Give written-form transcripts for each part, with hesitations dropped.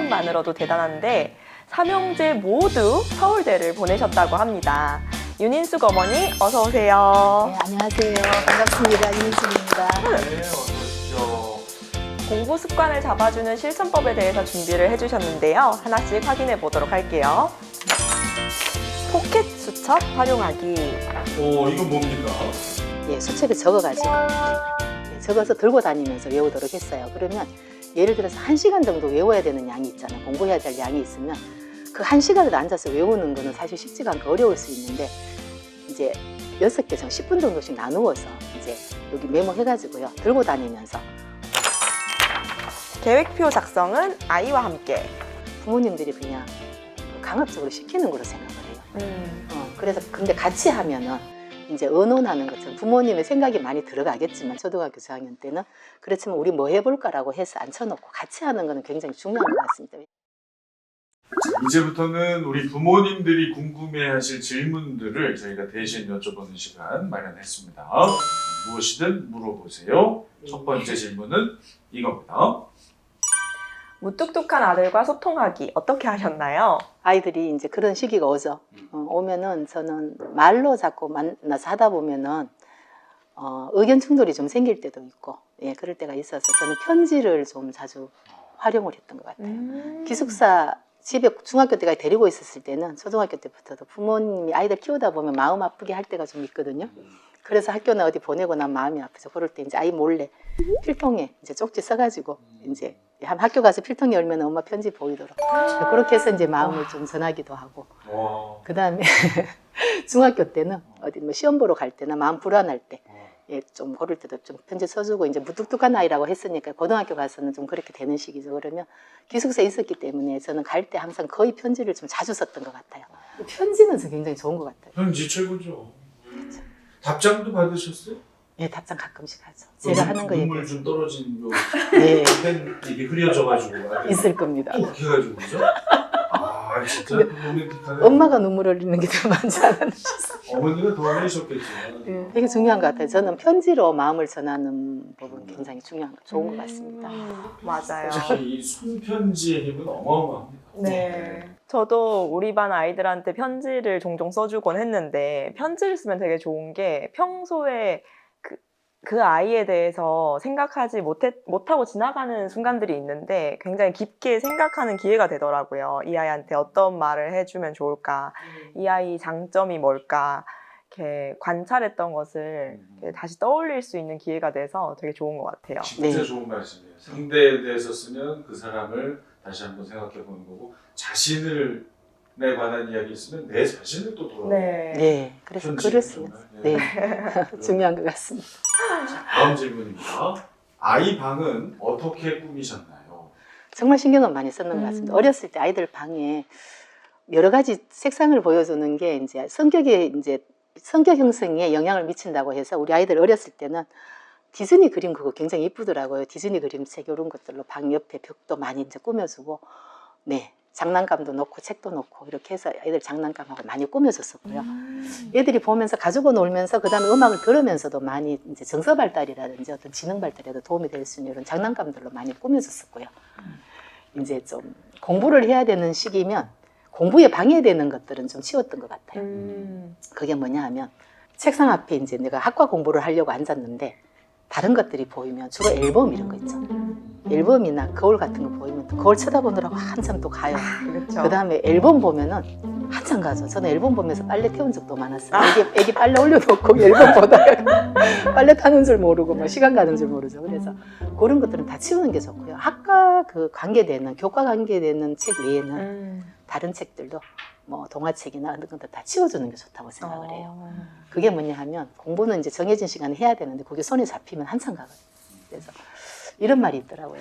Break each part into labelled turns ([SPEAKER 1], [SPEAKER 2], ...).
[SPEAKER 1] 것만으로도 대단한데 삼형제 모두 서울대를 보내셨다고 합니다. 윤인숙 어머니 어서 오세요.
[SPEAKER 2] 네, 안녕하세요. 반갑습니다. 윤인숙입니다.
[SPEAKER 3] 네, 어서 오십시오.
[SPEAKER 1] 공부 습관을 잡아주는 실천법에 대해서 준비를 해주셨는데요. 하나씩 확인해 보도록 할게요. 포켓 수첩 활용하기.
[SPEAKER 3] 이건 뭡니까?
[SPEAKER 2] 예, 수첩에 적어가지고 적어서 들고 다니면서 외우도록 했어요. 그러면 예를 들어서 1시간 정도 외워야 되는 양이 있잖아요. 공부해야 될 양이 있으면 그 1시간을 앉아서 외우는 거는 사실 쉽지가 않고 어려울 수 있는데 이제 6개 정 10분 정도씩 나누어서 이제 여기 메모해가지고요. 들고 다니면서
[SPEAKER 1] 계획표 작성은 아이와 함께.
[SPEAKER 2] 부모님들이 그냥 강압적으로 시키는 거로 생각을 해요. 그래서 근데 같이 하면은 이제 의논하는 것처럼 부모님의 생각이 많이 들어가겠지만 초등학교 저학년 때는 그렇지만 우리 뭐 해볼까라고 해서 앉혀놓고 같이 하는 거는 굉장히 중요한 것 같습니다.
[SPEAKER 3] 자, 이제부터는 우리 부모님들이 궁금해하실 질문들을 저희가 대신 여쭤보는 시간 마련했습니다. 무엇이든 물어보세요. 첫 번째 질문은 이겁니다.
[SPEAKER 1] 무뚝뚝한 아들과 소통하기 어떻게 하셨나요?
[SPEAKER 2] 아이들이 이제 그런 시기가 오죠. 오면은 저는 말로 자꾸 만나서 하다 보면은 의견 충돌이 좀 생길 때도 있고, 예, 그럴 때가 있어서 저는 편지를 좀 자주 활용을 했던 것 같아요. 기숙사 집에 중학교 때까지 데리고 있었을 때는 초등학교 때부터도 부모님이 아이들 키우다 보면 마음 아프게 할 때가 좀 있거든요. 그래서 학교나 어디 보내고 나면 마음이 아프죠. 그럴 때 이제 아이 몰래 필통에 이제 쪽지 써가지고 이제 한 학교 가서 필통 열면 엄마 편지 보이도록 그렇게 해서 이제 마음을 좀 전하기도 하고. 그 다음에 중학교 때는 어디 뭐 시험 보러 갈 때나 마음 불안할 때, 예, 좀 그럴 때도 좀 편지 써주고 이제 무뚝뚝한 아이라고 했으니까 고등학교 가서는 좀 그렇게 되는 시기죠. 그러면 기숙사에 있었기 때문에 저는 갈 때 항상 거의 편지를 좀 자주 썼던 것 같아요. 편지는 굉장히 좋은 것 같아요.
[SPEAKER 3] 편지 최고죠. 답장도 받으셨어요?
[SPEAKER 2] 예, 답장 가끔씩 하죠. 제가 하는 거에
[SPEAKER 3] 눈물 좀 떨어진 요
[SPEAKER 2] 예,
[SPEAKER 3] 펜 이게 흐려져가지고
[SPEAKER 2] 있을 겁니다.
[SPEAKER 3] 꼭 해가지고 그죠? 아 진짜 로맨틱하네.
[SPEAKER 2] 엄마가 눈물 흘리는 게 더 많지 않았나 싶어요.
[SPEAKER 3] 어머니가 더 흘리셨겠지만.
[SPEAKER 2] 예, 되게 중요한 것 같아요. 저는 편지로 마음을 전하는 부분 굉장히 중요한 거, 좋은 것 같습니다.
[SPEAKER 1] 맞아요.
[SPEAKER 3] 특히 이 손편지의 힘은 어마어마합니다.
[SPEAKER 1] 네. 저도 우리 반 아이들한테 편지를 종종 써주곤 했는데 편지를 쓰면 되게 좋은 게 평소에 그 아이에 대해서 생각하지 못하고 지나가는 순간들이 있는데 굉장히 깊게 생각하는 기회가 되더라고요. 이 아이한테 어떤 말을 해주면 좋을까? 이 아이 장점이 뭘까? 이렇게 관찰했던 것을 이렇게 다시 떠올릴 수 있는 기회가 돼서 되게 좋은 것 같아요.
[SPEAKER 3] 진짜
[SPEAKER 2] 네.
[SPEAKER 3] 좋은 말씀이에요. 상대에 대해서 쓰면 그 사람을 다시 한번 생각해 보는 거고 자신을 내 관한 이야기 있으면 내 자신을 또 돌아보는
[SPEAKER 1] 네.
[SPEAKER 2] 네, 그래서 글을 쓰면 네, 중요한 것 같습니다.
[SPEAKER 3] 다음 질문입니다. 아이 방은 어떻게 꾸미셨나요?
[SPEAKER 2] 정말 신경을 많이 썼는 것 같습니다. 어렸을 때 아이들 방에 여러 가지 색상을 보여주는 게 이제 성격 형성에 영향을 미친다고 해서 우리 아이들 어렸을 때는 디즈니 그림 그거 굉장히 이쁘더라고요. 디즈니 그림책 이런 것들로 방 옆에 벽도 많이 이제 꾸며주고, 네, 장난감도 놓고 책도 놓고 이렇게 해서 애들 장난감하고 많이 꾸며줬었고요. 애들이 보면서 가지고 놀면서 그다음에 음악을 들으면서도 많이 이제 정서 발달이라든지 어떤 지능 발달에도 도움이 될 수 있는 이런 장난감들로 많이 꾸며줬었고요. 이제 좀 공부를 해야 되는 시기면 공부에 방해되는 것들은 좀 치웠던 것 같아요. 그게 뭐냐 하면 책상 앞에 이제 내가 학과 공부를 하려고 앉았는데 다른 것들이 보이면 주로 앨범 이런 거 있죠. 앨범이나 거울 같은 거 보이면 또 거울 쳐다보느라고 한참 또 가요.
[SPEAKER 1] 그렇죠.
[SPEAKER 2] 그 다음에 앨범 보면은 한참 가죠. 저는 앨범 보면서 빨래 태운 적도 많았어요. 애기 빨래 올려놓고 앨범 보다가 빨래 타는 줄 모르고 뭐 시간 가는 줄 모르죠. 그래서 그런 것들은 다 치우는 게 좋고요. 학과 그 관계되는 교과 관계되는 책 외에는 다른 책들도 뭐 동화책이나 이런 것들 다 치워주는 게 좋다고 생각을 해요. 그게 뭐냐 하면 공부는 이제 정해진 시간에 해야 되는데 그게 손에 잡히면 한참 가거든요. 그래서 이런 말이 있더라고요.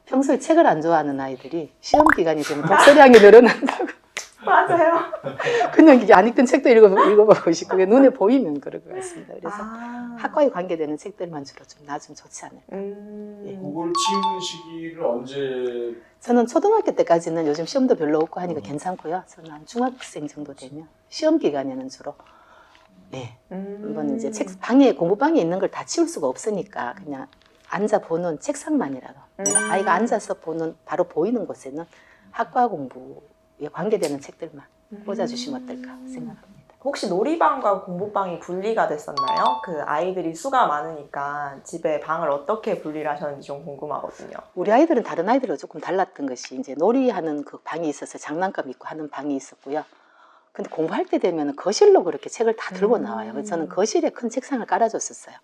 [SPEAKER 2] 평소에 책을 안 좋아하는 아이들이 시험 기간이 되면 독서량이 늘어난다고.
[SPEAKER 1] 맞아요.
[SPEAKER 2] 그냥 이게 안 읽던 책도 읽어보고 싶고 그게 눈에 보이면 그럴 것 같습니다. 그래서 학과에 관계되는 책들만 주로 좀 놔주면 좋지 않을까.
[SPEAKER 3] 그걸 치우는 시기를 언제?
[SPEAKER 2] 저는 초등학교 때까지는 요즘 시험도 별로 없고 하니까 괜찮고요. 저는 한 중학생 정도 되면 시험 기간에는 주로 네, 한번 이제 공부방에 있는 걸 다 치울 수가 없으니까 그냥 앉아 보는 책상만이라도 아이가 앉아서 보는 바로 보이는 곳에는 학과 공부에 관계되는 책들만 꽂아주시면 어떨까 생각합니다.
[SPEAKER 1] 혹시 놀이방과 공부방이 분리가 됐었나요? 그 아이들이 수가 많으니까 집에 방을 어떻게 분리를 하셨는지 좀 궁금하거든요.
[SPEAKER 2] 우리 아이들은 다른 아이들과 조금 달랐던 것이 이제 놀이하는 그 방이 있어서 장난감 있고 하는 방이 있었고요. 근데 공부할 때 되면 거실로 그렇게 책을 다 들고 나와요. 그래서 저는 거실에 큰 책상을 깔아줬었어요.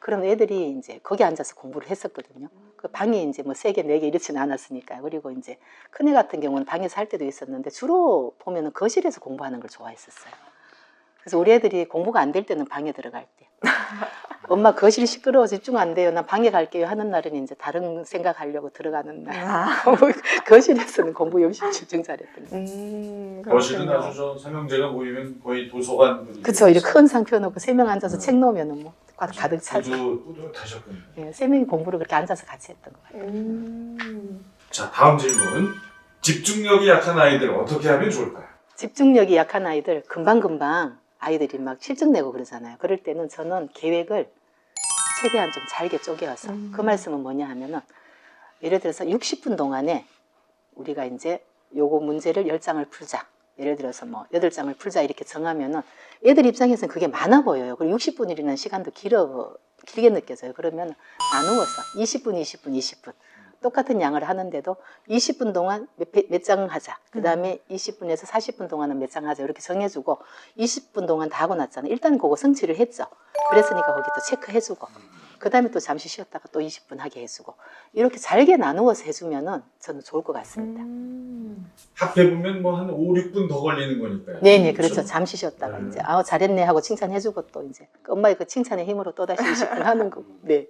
[SPEAKER 2] 그럼 애들이 이제 거기 앉아서 공부를 했었거든요. 그 방이 이제 뭐 3개, 4개 이렇지는 않았으니까. 그리고 이제 큰애 같은 경우는 방에서 할 때도 있었는데 주로 보면은 거실에서 공부하는 걸 좋아했었어요. 그래서 우리 애들이 공부가 안 될 때는 방에 들어갈 때. 엄마 거실 시끄러워 집중 안 돼요. 나 방에 갈게요 하는 날은 이제 다른 생각하려고 들어가는 날. 거실에서는 공부 열심히 집중 잘했던 거예요.
[SPEAKER 3] 거실은 아주 저 삼형제가 모이면 거의 도서관.
[SPEAKER 2] 그쵸. 이렇게 큰 상 펴놓고 3명 앉아서 책 놓으면은 뭐 가득 차죠.
[SPEAKER 3] 뿌듯하셨군요.
[SPEAKER 2] 네, 3명이 공부를 그렇게 앉아서 같이 했던 것 같아요.
[SPEAKER 3] 자, 다음 질문. 집중력이 약한 아이들 어떻게 하면 좋을까요?
[SPEAKER 2] 집중력이 약한 아이들 금방금방 아이들이 막 실증 내고 그러잖아요. 그럴 때는 저는 계획을 최대한 좀 잘게 쪼개서 그 말씀은 뭐냐 하면은 예를 들어서 60분 동안에 우리가 이제 요거 문제를 10장을 풀자. 예를 들어서 뭐 8장을 풀자 이렇게 정하면은 애들 입장에서는 그게 많아 보여요. 그리고 60분이라는 시간도 길게 느껴져요. 그러면 나누어서 20분, 20분, 20분 똑같은 양을 하는데도 20분 동안 몇 장 하자. 그 다음에 20분에서 40분 동안은 몇 장 하자. 이렇게 정해주고 20분 동안 다 하고 났잖아요. 일단 그거 성취를 했죠. 그랬으니까 거기 또 체크해주고 그 다음에 또 잠시 쉬었다가 또 20분 하게 해주고 이렇게 잘게 나누어서 해주면은 저는 좋을 것 같습니다.
[SPEAKER 3] 합해보면 뭐 한 5, 6분 더 걸리는 거니까요.
[SPEAKER 2] 네네, 그렇죠. 잠시 쉬었다가 이제 잘했네 하고 칭찬해주고 또 이제 엄마의 그 칭찬의 힘으로 또 다시 20분 하는 거. 네.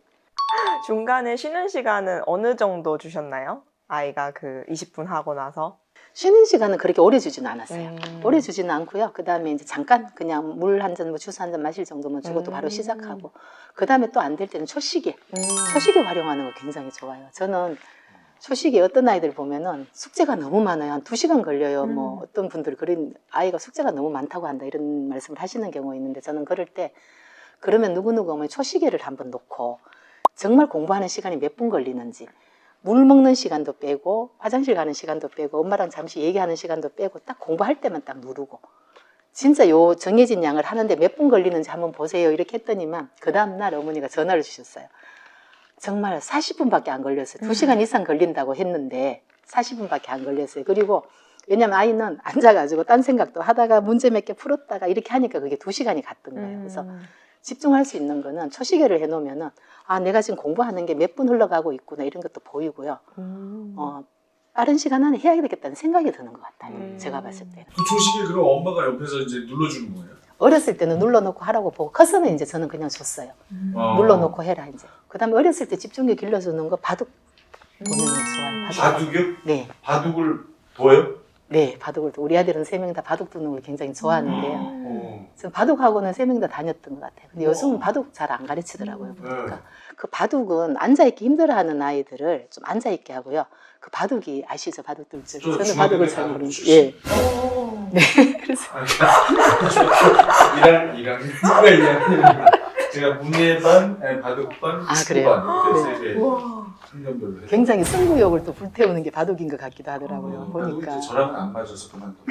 [SPEAKER 1] 중간에 쉬는 시간은 어느 정도 주셨나요? 아이가 그 20분 하고 나서?
[SPEAKER 2] 쉬는 시간은 그렇게 오래 주지는 않았어요. 오래 주지는 않고요. 그 다음에 이제 잠깐 그냥 물 한 잔, 뭐 주스 한 잔 마실 정도만 주고 또 바로 시작하고 그 다음에 또 안 될 때는 초시계. 초시계 활용하는 거 굉장히 좋아요. 저는 초시계 어떤 아이들 보면은 숙제가 너무 많아요. 한 2시간 걸려요. 뭐 어떤 분들 그런 아이가 숙제가 너무 많다고 한다 이런 말씀을 하시는 경우가 있는데 저는 그럴 때 그러면 누구누구 오면 초시계를 한번 놓고 정말 공부하는 시간이 몇 분 걸리는지 물 먹는 시간도 빼고 화장실 가는 시간도 빼고 엄마랑 잠시 얘기하는 시간도 빼고 딱 공부할 때만 딱 누르고 진짜 요 정해진 양을 하는데 몇 분 걸리는지 한번 보세요 이렇게 했더니만 그 다음날 어머니가 전화를 주셨어요. 정말 40분밖에 안 걸렸어요. 2시간 이상 걸린다고 했는데 40분밖에 안 걸렸어요. 그리고 왜냐면 아이는 앉아가지고 딴 생각도 하다가 문제 몇 개 풀었다가 이렇게 하니까 그게 2시간이 갔던 거예요. 그래서 집중할 수 있는 거는 초시계를 해놓으면은 아 내가 지금 공부하는 게 몇 분 흘러가고 있구나 이런 것도 보이고요. 빠른 시간 안에 해야 되겠다는 생각이 드는 것 같아요. 제가 봤을 때는.
[SPEAKER 3] 그 초식에 그럼 엄마가 옆에서 이제 눌러주는 거예요?
[SPEAKER 2] 어렸을 때는 눌러놓고 하라고 보고 커서는 이제 저는 그냥 줬어요. 눌러놓고 해라 이제. 그다음에 어렸을 때 집중력 길러주는 거 바둑 보는 거 좋아요.
[SPEAKER 3] 바둑이요?
[SPEAKER 2] 네.
[SPEAKER 3] 바둑을 둬요?
[SPEAKER 2] 네, 바둑을 우리 아들은 3명 다 바둑 두는 걸 굉장히 좋아하는데요. 저는 바둑학원은 3명 다 다녔던 것 같아요. 근데 요즘은 바둑 잘 안 가르치더라고요. 보니까. 그 바둑은 앉아있기 힘들어하는 아이들을 좀 앉아있게 하고요. 그 바둑이 아시죠? 바둑 둘 줄. 저는 바둑을 잘 모르는데. 예. 네. 그래서. 1학년.
[SPEAKER 3] 제가 문예반, 바둑반, 축구반
[SPEAKER 2] 그래요?
[SPEAKER 3] 이렇게 학년별로 해요.
[SPEAKER 2] 굉장히 승부욕을 또 불태우는 게 바둑인 것 같기도 하더라고요. 보니까.
[SPEAKER 3] 저랑은 안 맞아서 그만뒀어요.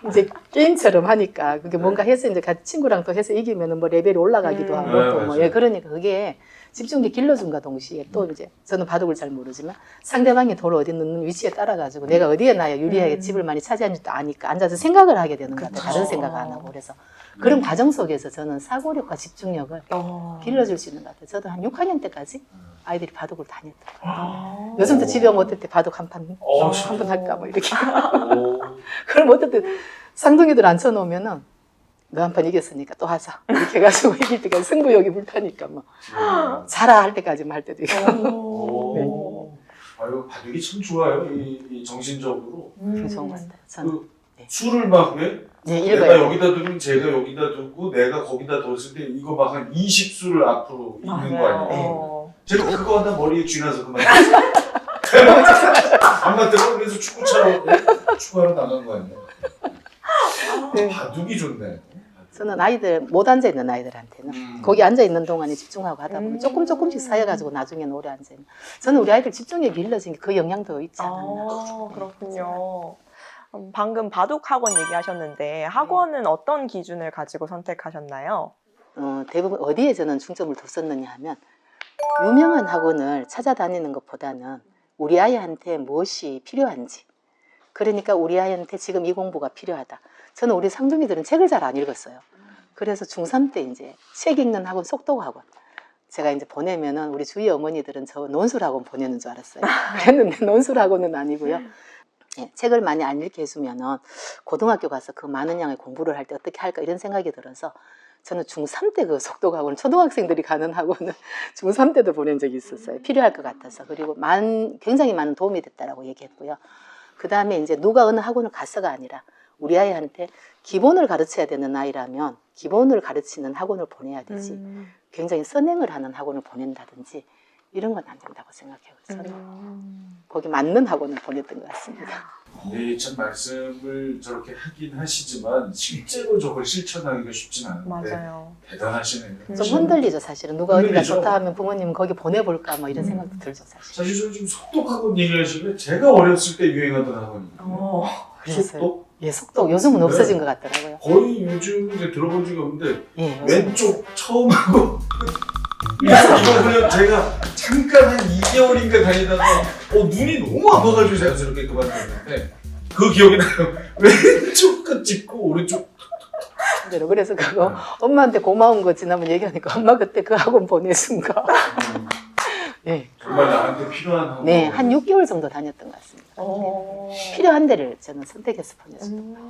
[SPEAKER 2] 이제 게임처럼 하니까 그게 뭔가 해서 이제 같이 친구랑 또 해서 이기면은 뭐 레벨이 올라가기도 하고 또 뭐 예, 그러니까 그게 집중력 길러준과 동시에 또 이제 저는 바둑을 잘 모르지만 상대방이 돌을 어디 넣는 위치에 따라 가지고 내가 어디에 놔야 유리하게 집을 많이 차지하는지도 아니까 앉아서 생각을 하게 되는 것 같아요. 다른 생각 안 하고 그래서 그런 과정 속에서 저는 사고력과 집중력을 길러줄 수 있는 것 같아요. 저도 한 6학년 때까지 아이들이 바둑을 다녔더라고요. 요즘도 집에 오면 어떨 때 바둑 한 판 할까 뭐 이렇게. 그럼 어떨 때 쌍둥이들 앉혀놓으면은 너 한 판 이겼으니까 또 하자 이렇게 해가지고 이길 때까지 승부욕이 불타니까 막 자라 할 때까지만 할 때도 있고.
[SPEAKER 3] 아유, 바둑이 참 좋아요. 이 정신적으로.
[SPEAKER 2] 좋은 것 같아요. 저는.
[SPEAKER 3] 수를 막 왜?
[SPEAKER 2] 네,
[SPEAKER 3] 내가
[SPEAKER 2] 읽어요.
[SPEAKER 3] 여기다 두면 제가 여기다 두고 내가 거기다 뒀을 때 이거 막 한 20수를 앞으로 읽는 거 아니에요? 제가 그거 하다 머리에 쥐나서 그만뒀어요. 안 맞더라고. 그래서 축구하러 나간 거 아니에요? 바둑이 좋네.
[SPEAKER 2] 저는 아이들 못 앉아 있는 아이들한테는 거기 앉아 있는 동안에 집중하고 하다 보면 조금씩 쌓여가지고 나중에는 오래 앉아 있는. 저는 우리 아이들 집중력이 길러진 게 그 영향도 있지 않았나.
[SPEAKER 1] 그렇군요. 방금 바둑 학원 얘기하셨는데 학원은 어떤 기준을 가지고 선택하셨나요?
[SPEAKER 2] 대부분 어디에 저는 중점을 뒀었느냐 하면 유명한 학원을 찾아다니는 것보다는 우리 아이한테 무엇이 필요한지, 그러니까 우리 아이한테 지금 이 공부가 필요하다. 저는 우리 상중이들은 책을 잘 안 읽었어요. 그래서 중3 때 이제 책 읽는 학원, 속독 학원 제가 이제 보내면은 우리 주위 어머니들은 저 논술 학원 보내는 줄 알았어요. 그랬는데 논술 학원은 아니고요. 예, 책을 많이 안 읽게 해주면은 고등학교 가서 그 많은 양의 공부를 할 때 어떻게 할까 이런 생각이 들어서 저는 중3 때 그 속독 학원, 초등학생들이 가는 학원을 중3 때도 보낸 적이 있었어요. 필요할 것 같아서. 그리고 굉장히 많은 도움이 됐다라고 얘기했고요. 그 다음에 이제 누가 어느 학원을 갔어가 아니라 우리 아이한테 기본을 가르쳐야 되는 아이라면 기본을 가르치는 학원을 보내야 되지. 굉장히 선행을 하는 학원을 보낸다든지 이런 건 안 된다고 생각해요. 저는 거기 맞는 학원을 보냈던 것 같습니다.
[SPEAKER 3] 네, 참 말씀을 저렇게 하긴 하시지만 실제로 저걸 실천하기가 쉽진 않은데
[SPEAKER 1] 맞아요.
[SPEAKER 3] 대단하시네요.
[SPEAKER 2] 좀 흔들리죠, 사실은. 누가 어디가
[SPEAKER 3] 흔들리죠.
[SPEAKER 2] 좋다 하면 부모님은 거기 보내볼까 뭐 이런 생각도 들죠, 사실.
[SPEAKER 3] 사실 저 지금 속독학원 얘기하시면 제가 어렸을 때 유행하던 학원이거든요.
[SPEAKER 2] 그랬어요.
[SPEAKER 3] 속독?
[SPEAKER 2] 예, 속독 요즘은
[SPEAKER 3] 네.
[SPEAKER 2] 없어진 것 같더라고요.
[SPEAKER 3] 거의 요즘 이제 들어본 적이 없는데
[SPEAKER 2] 예,
[SPEAKER 3] 왼쪽 처음 하고 이거 그냥 제가 잠깐 한 2개월인가 다니다가 눈이 너무 아파가지고 제가 저렇게 그만뒀는데 그 기억이 나요. 왼쪽 끝 짚고 오른쪽.
[SPEAKER 2] 그래서 그거 엄마한테 고마운 거 지나면 얘기하니까 엄마 그때 그 학원 보내준가. 예.
[SPEAKER 3] 정말 나한테 필요한 학원.
[SPEAKER 2] 네, 한 6개월 정도 다녔던 것 같습니다. 필요한 데를 저는 선택해서 보냈습니다.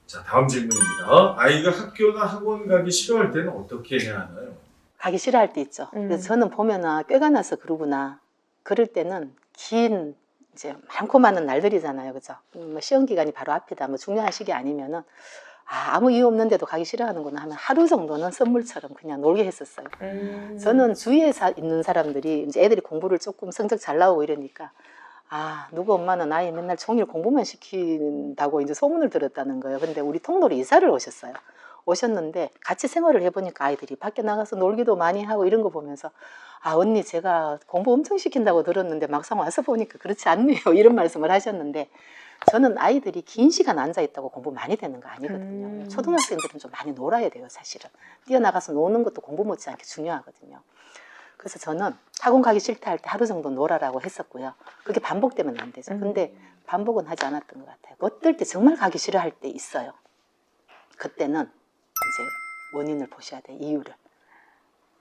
[SPEAKER 3] 자, 다음 질문입니다. 아이가 학교나 학원 가기 싫어할 때는 어떻게 해야 하나요?
[SPEAKER 2] 가기 싫어할 때 있죠. 그래서 저는 보면 꾀가 나서 그러구나. 그럴 때는 긴 이제 많고 많은 날들이잖아요, 그죠? 뭐 시험 기간이 바로 앞이다, 뭐 중요한 시기 아니면은 아무 이유 없는데도 가기 싫어하는구나 하면 하루 정도는 선물처럼 그냥 놀게 했었어요. 저는 주위에 있는 사람들이 이제 애들이 공부를 조금 성적 잘 나오고 이러니까 누구 엄마는 아이 맨날 종일 공부만 시킨다고 이제 소문을 들었다는 거예요. 근데 우리 통로로 이사를 오셨는데 같이 생활을 해보니까 아이들이 밖에 나가서 놀기도 많이 하고 이런 거 보면서 언니 제가 공부 엄청 시킨다고 들었는데 막상 와서 보니까 그렇지 않네요. 이런 말씀을 하셨는데 저는 아이들이 긴 시간 앉아있다고 공부 많이 되는 거 아니거든요. 초등학생들은 좀 많이 놀아야 돼요, 사실은. 뛰어나가서 노는 것도 공부 못지않게 중요하거든요. 그래서 저는 학원 가기 싫다 할 때 하루 정도 놀아라고 했었고요. 그게 반복되면 안 되죠. 근데 반복은 하지 않았던 것 같아요. 어떨 때 정말 가기 싫어할 때 있어요. 그때는 이제 원인을 보셔야 돼요, 이유를.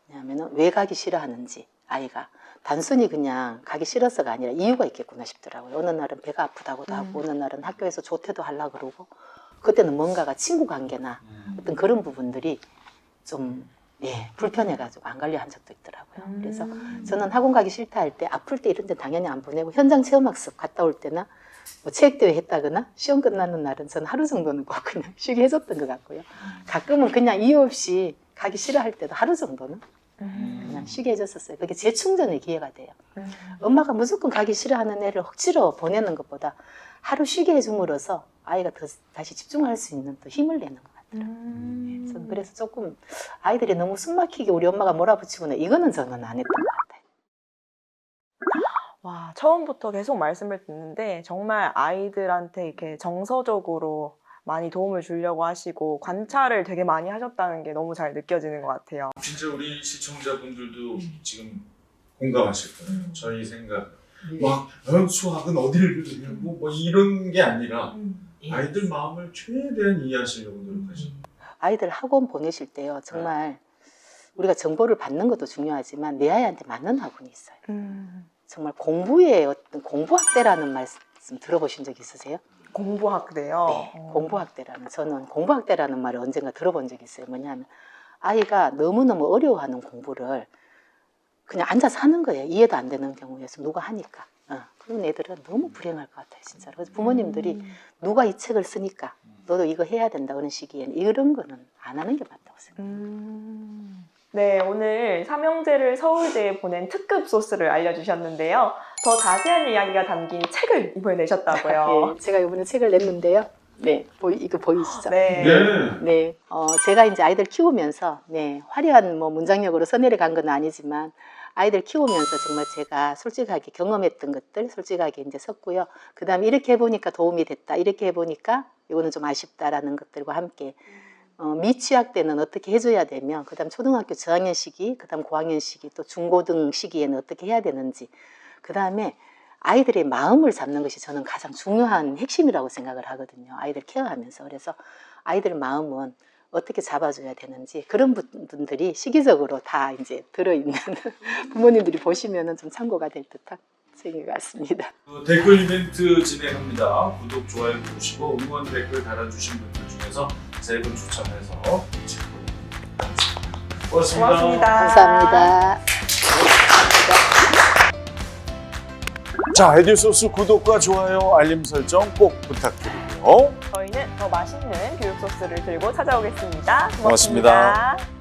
[SPEAKER 2] 왜냐하면 왜 가기 싫어하는지 아이가 단순히 그냥 가기 싫어서가 아니라 이유가 있겠구나 싶더라고요. 어느 날은 배가 아프다고도 하고 어느 날은 학교에서 조퇴도 하려고 그러고 그때는 뭔가가 친구 관계나 어떤 그런 부분들이 좀 불편해가지고 안 가려 한 적도 있더라고요. 그래서 저는 학원 가기 싫다 할 때 아플 때 이런 데 당연히 안 보내고 현장 체험학습 갔다 올 때나 뭐 체육대회 했다거나 시험 끝나는 날은 저는 하루 정도는 꼭 그냥 쉬게 해줬던 것 같고요. 가끔은 그냥 이유 없이 가기 싫어할 때도 하루 정도는 그냥 쉬게 해줬었어요. 그게 재충전의 기회가 돼요. 엄마가 무조건 가기 싫어하는 애를 억지로 보내는 것보다 하루 쉬게 해줌으로써 아이가 다시 집중할 수 있는 또 힘을 내는 것 같아요. 저는 그래서 조금 아이들이 너무 숨막히게 우리 엄마가 몰아붙이거나 이거는 저는 안 했던 것 같아요.
[SPEAKER 1] 와, 처음부터 계속 말씀을 듣는데 정말 아이들한테 이렇게 정서적으로 많이 도움을 주려고 하시고 관찰을 되게 많이 하셨다는 게 너무 잘 느껴지는 것 같아요.
[SPEAKER 3] 진짜 우리 시청자분들도 지금 공감하실 거예요. 저희 생각. 막 수학은 어디를 배우냐고 뭐 이런 게 아니라 아이들 마음을 최대한 이해하시려고 노력하시죠.
[SPEAKER 2] 아이들 학원 보내실 때요. 정말 우리가 정보를 받는 것도 중요하지만 내 아이한테 맞는 학원이 있어요. 정말 공부의 어떤 공부학대라는 말씀 들어보신 적 있으세요?
[SPEAKER 1] 공부학대요?
[SPEAKER 2] 네, 공부학대라는. 저는 공부학대라는 말을 언젠가 들어본 적이 있어요. 뭐냐면 아이가 너무너무 어려워하는 공부를 그냥 앉아서 하는 거예요. 이해도 안 되는 경우에서 누가 하니까. 그런 애들은 너무 불행할 것 같아요, 진짜로. 그래서 부모님들이 누가 이 책을 쓰니까 너도 이거 해야 된다 그런 시기에는 이런 거는 안 하는 게 맞다고 생각해요.
[SPEAKER 1] 네, 오늘 삼형제를 서울대에 보낸 특급 소스를 알려주셨는데요. 더 자세한 이야기가 담긴 책을 이번에 내셨다고요.
[SPEAKER 2] 예, 제가 이번에 책을 냈는데요. 네, 이거 보이시죠?
[SPEAKER 1] 네.
[SPEAKER 3] 네.
[SPEAKER 2] 네, 제가 이제 아이들 키우면서, 네, 화려한 뭐 문장력으로 선회를 간 건 아니지만, 아이들 키우면서 정말 제가 솔직하게 경험했던 것들 솔직하게 이제 썼고요. 그 다음에 이렇게 해보니까 도움이 됐다. 이렇게 해보니까 이거는 좀 아쉽다라는 것들과 함께, 미취학 때는 어떻게 해줘야 되며, 그 다음 초등학교 저학년 시기, 그 다음 고학년 시기, 또 중고등 시기에는 어떻게 해야 되는지, 그 다음에 아이들의 마음을 잡는 것이 저는 가장 중요한 핵심이라고 생각을 하거든요. 아이들 케어하면서. 그래서 아이들 마음은 어떻게 잡아줘야 되는지 그런 분들이 시기적으로 다 이제 들어있는 부모님들이 보시면은 좀 참고가 될 듯한 책인 것 같습니다.
[SPEAKER 3] 댓글 이벤트 진행합니다. 구독, 좋아요 누르시고 응원 댓글 달아주신 분들 중에서 3분 추첨해서 책 보내드립니다. 고맙습니다.
[SPEAKER 1] 고맙습니다.
[SPEAKER 2] 감사합니다.
[SPEAKER 3] 자, 에듀소스 구독과 좋아요, 알림 설정 꼭 부탁드리고요.
[SPEAKER 1] 저희는 더 맛있는 교육 소스를 들고 찾아오겠습니다.
[SPEAKER 3] 고맙습니다.
[SPEAKER 1] 고맙습니다.